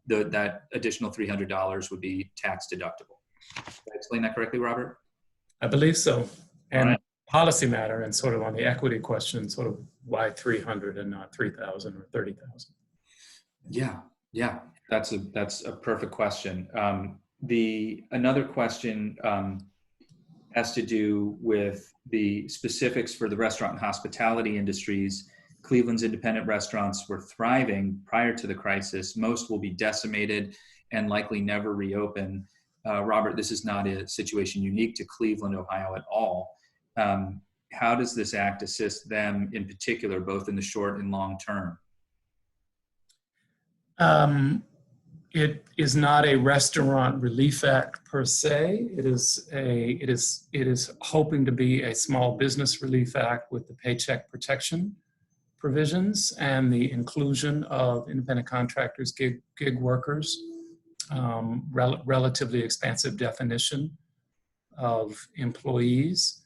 Speaker 1: that additional $300 would be tax deductible. Did I explain that correctly, Robert?
Speaker 2: I believe so. And
Speaker 1: right.
Speaker 2: Policy matter, and sort of on the equity question, sort of why 300 and not 3,000 or 30,000?
Speaker 1: Yeah, that's a perfect question. Another question has to do with the specifics for the restaurant and hospitality industries. Cleveland's independent restaurants were thriving prior to the crisis. Most will be decimated and likely never reopen. Robert, this is not a situation unique to Cleveland, Ohio at all. How does this act assist them in particular, both in the short and long term?
Speaker 2: It is not a restaurant relief act per se. It is hoping to be a small business relief act with the Paycheck protection provisions and the inclusion of independent contractors, gig workers, relatively expansive definition of employees.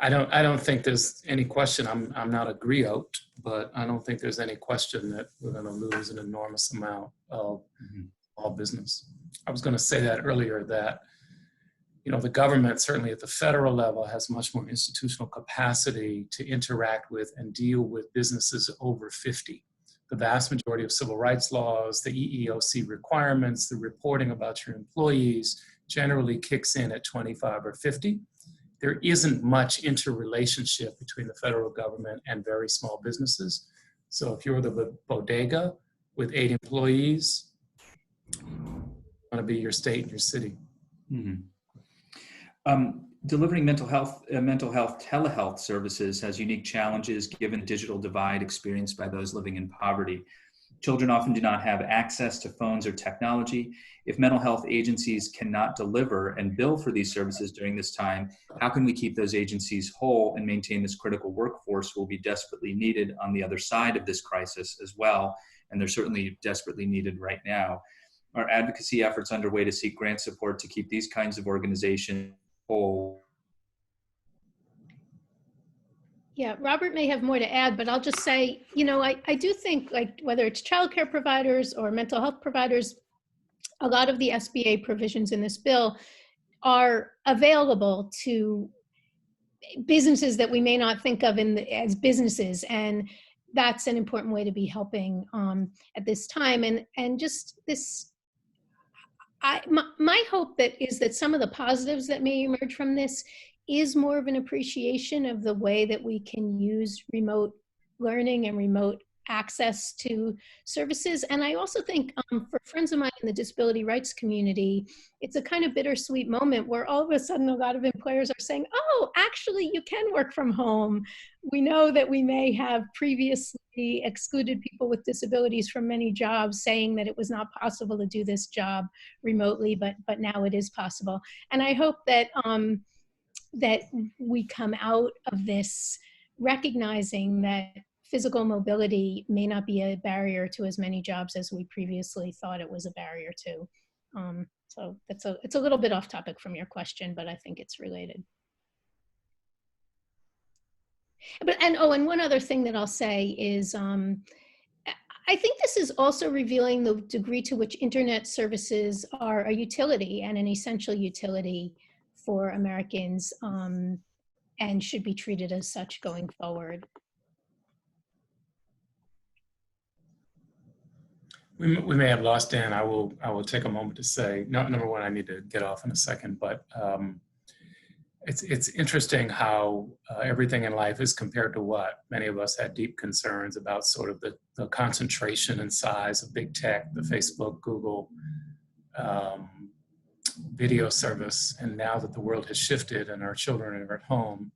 Speaker 2: I don't think there's any question. I'm not a griot, but I don't think there's any question that we're going to lose an enormous amount of small business. I was going to say that earlier, that the government, certainly at the federal level, has much more institutional capacity to interact with and deal with businesses over 50. The vast majority of civil rights laws, the EEOC requirements, the reporting about your employees generally kicks in at 25 or 50. There isn't much interrelationship between the federal government and very small businesses. So if you're the bodega with 8 employees, it's going to be your state and your city.
Speaker 1: Mm-hmm. Delivering mental health telehealth services has unique challenges given the digital divide experienced by those living in poverty. Children often do not have access to phones or technology. If mental health agencies cannot deliver and bill for these services during this time, how can we keep those agencies whole and maintain this critical workforce who will be desperately needed on the other side of this crisis as well? And they're certainly desperately needed right now. Are advocacy efforts underway to seek grant support to keep these kinds of organizations whole?
Speaker 3: Yeah, Robert may have more to add, but I'll just say, I do think, like, whether it's childcare providers or mental health providers, a lot of the SBA provisions in this bill are available to businesses that we may not think of as businesses, and that's an important way to be helping at this time. And just this, my hope is that some of the positives that may emerge from this is more of an appreciation of the way that we can use remote learning and remote access to services. And I also think for friends of mine in the disability rights community, it's a kind of bittersweet moment where all of a sudden a lot of employers are saying, oh, actually you can work from home. We know that we may have previously excluded people with disabilities from many jobs, saying that it was not possible to do this job remotely, but now it is possible. And I hope that that we come out of this recognizing that physical mobility may not be a barrier to as many jobs as we previously thought it was a barrier to. So it's a little bit off topic from your question, but I think it's related. And one other thing that I'll say is, I think this is also revealing the degree to which internet services are a utility and an essential utility for Americans, and should be treated as such going forward.
Speaker 2: We may have lost Dan. I will take a moment to say, number one, I need to get off in a second, but it's interesting how everything in life is compared to what many of us had deep concerns about, sort of the concentration and size of big tech, the Facebook, Google, video service. And now that the world has shifted and our children are at home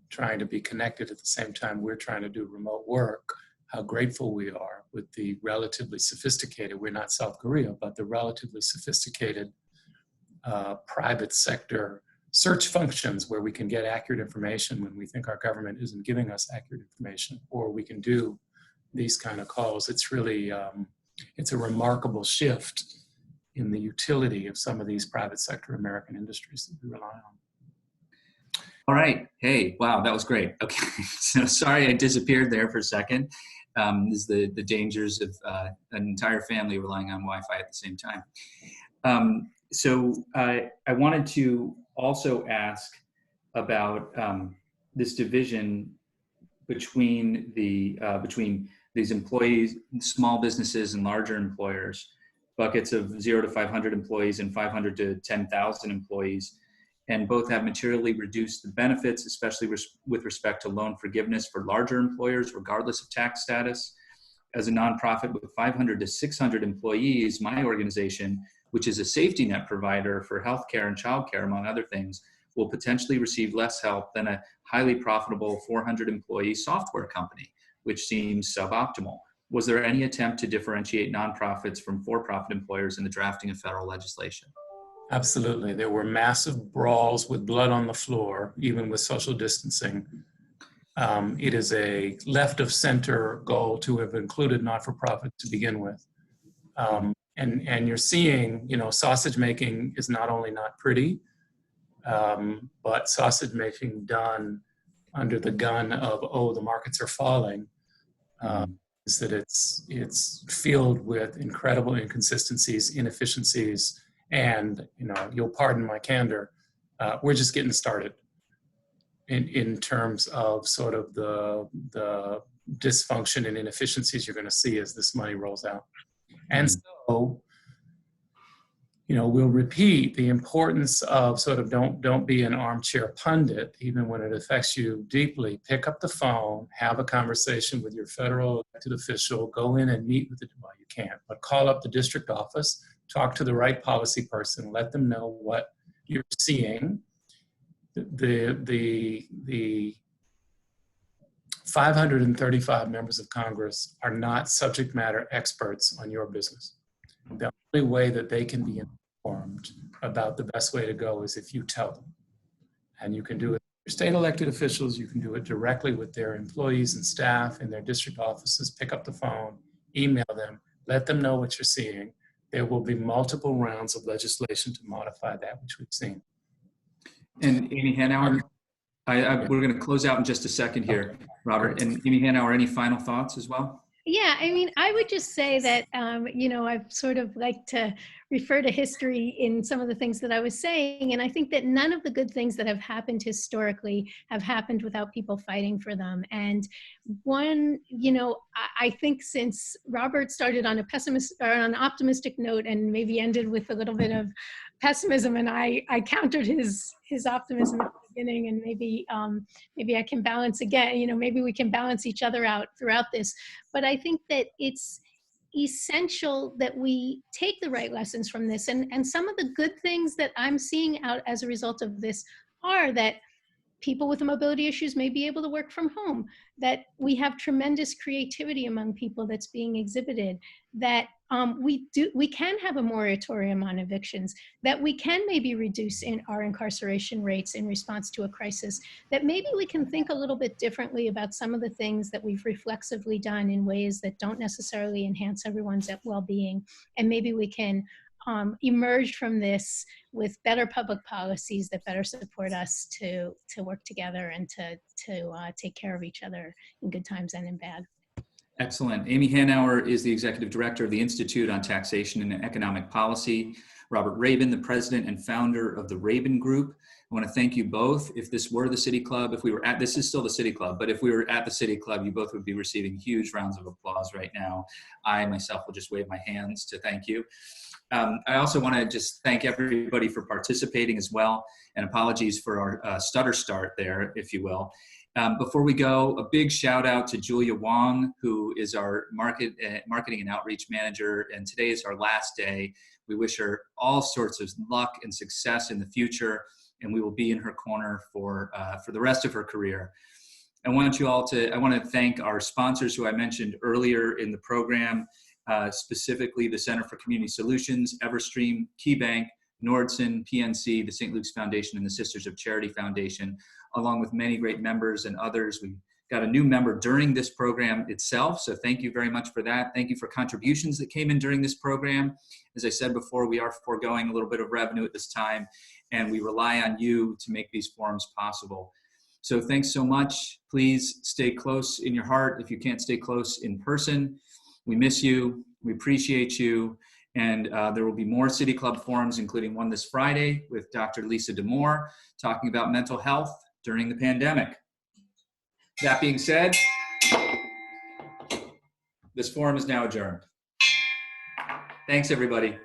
Speaker 2: trying to be connected at the same time we're trying to do remote work, how grateful we are with the relatively sophisticated, we're not South Korea, but the relatively sophisticated private sector search functions where we can get accurate information when we think our government isn't giving us accurate information, or we can do these kind of calls. It's really, it's a remarkable shift in the utility of some of these private sector American industries that we rely on.
Speaker 1: All right. Hey, wow, that was great. Okay, so sorry I disappeared there for a second. This is the dangers of an entire family relying on Wi-Fi at the same time. So I wanted to also ask about this division between these employees, small businesses and larger employers, buckets of 0 to 500 employees and 500 to 10,000 employees, and both have materially reduced the benefits, especially with respect to loan forgiveness for larger employers, regardless of tax status. As a nonprofit with 500 to 600 employees, my organization, which is a safety net provider for healthcare and childcare, among other things, will potentially receive less help than a highly profitable 400 employee software company, which seems suboptimal. Was there any attempt to differentiate nonprofits from for-profit employers in the drafting of federal legislation?
Speaker 2: Absolutely. There were massive brawls with blood on the floor, even with social distancing. It is a left of center goal to have included not-for-profit to begin with. And you're seeing, sausage making is not only not pretty, but sausage making done under the gun of, the markets are falling, is that it's filled with incredible inconsistencies, inefficiencies, and, you'll pardon my candor, we're just getting started in terms of sort of the dysfunction and inefficiencies you're going to see as this money rolls out. And so, we'll repeat the importance of sort of don't be an armchair pundit, even when it affects you deeply. Pick up the phone, have a conversation with your federal elected official, go in and meet with well, you can't, but call up the district office, talk to the right policy person, let them know what you're seeing. The 535 members of Congress are not subject matter experts on your business. The only way that they can be informed about the best way to go is if you tell them. And you can do it with your state elected officials, you can do it directly with their employees and staff in their district offices. Pick up the phone, email them, let them know what you're seeing. There will be multiple rounds of legislation to modify that, which we've seen.
Speaker 1: And Amy Hanauer, we're going to close out in just a second here, Robert. And Amy Hanauer, any final thoughts as well?
Speaker 3: Yeah, I mean, I would just say that, I've sort of like to refer to history in some of the things that I was saying. And I think that none of the good things that have happened historically have happened without people fighting for them. And one, I think since Robert started on an optimistic note and maybe ended with a little bit of pessimism, and I countered his optimism at the beginning, and maybe I can balance again, maybe we can balance each other out throughout this. But I think that it's essential that we take the right lessons from this. And some of the good things that I'm seeing out as a result of this are that people with mobility issues may be able to work from home, that we have tremendous creativity among people that's being exhibited, that we can have a moratorium on evictions, that we can maybe reduce our incarceration rates in response to a crisis, that maybe we can think a little bit differently about some of the things that we've reflexively done in ways that don't necessarily enhance everyone's well-being, and maybe we can emerge from this with better public policies that better support us to work together and to take care of each other in good times and in bad.
Speaker 1: Excellent. Amy Hanauer is the Executive Director of the Institute on Taxation and Economic Policy. Robert Raben, the President and Founder of the Raben Group. I want to thank you both. If this were the City Club, this is still the City Club, but if we were at the City Club, you both would be receiving huge rounds of applause right now. I myself will just wave my hands to thank you. I also want to just thank everybody for participating as well, and apologies for our stutter start there, if you will. Before we go, a big shout out to Julia Wong, who is our marketing and outreach manager, and today is our last day. We wish her all sorts of luck and success in the future, and we will be in her corner for the rest of her career. I want to thank our sponsors who I mentioned earlier in the program, specifically the Center for Community Solutions, Everstream, KeyBank, Nordson, PNC, the St. Luke's Foundation, and the Sisters of Charity Foundation, along with many great members and others. We got a new member during this program itself, so thank you very much for that. Thank you for contributions that came in during this program. As I said before, we are foregoing a little bit of revenue at this time, and we rely on you to make these forums possible. So thanks so much. Please stay close in your heart if you can't stay close in person. We miss you. We appreciate you. And there will be more City Club forums, including one this Friday with Dr. Lisa Demore talking about mental health during the pandemic. That being said, This forum is now adjourned. Thanks, everybody.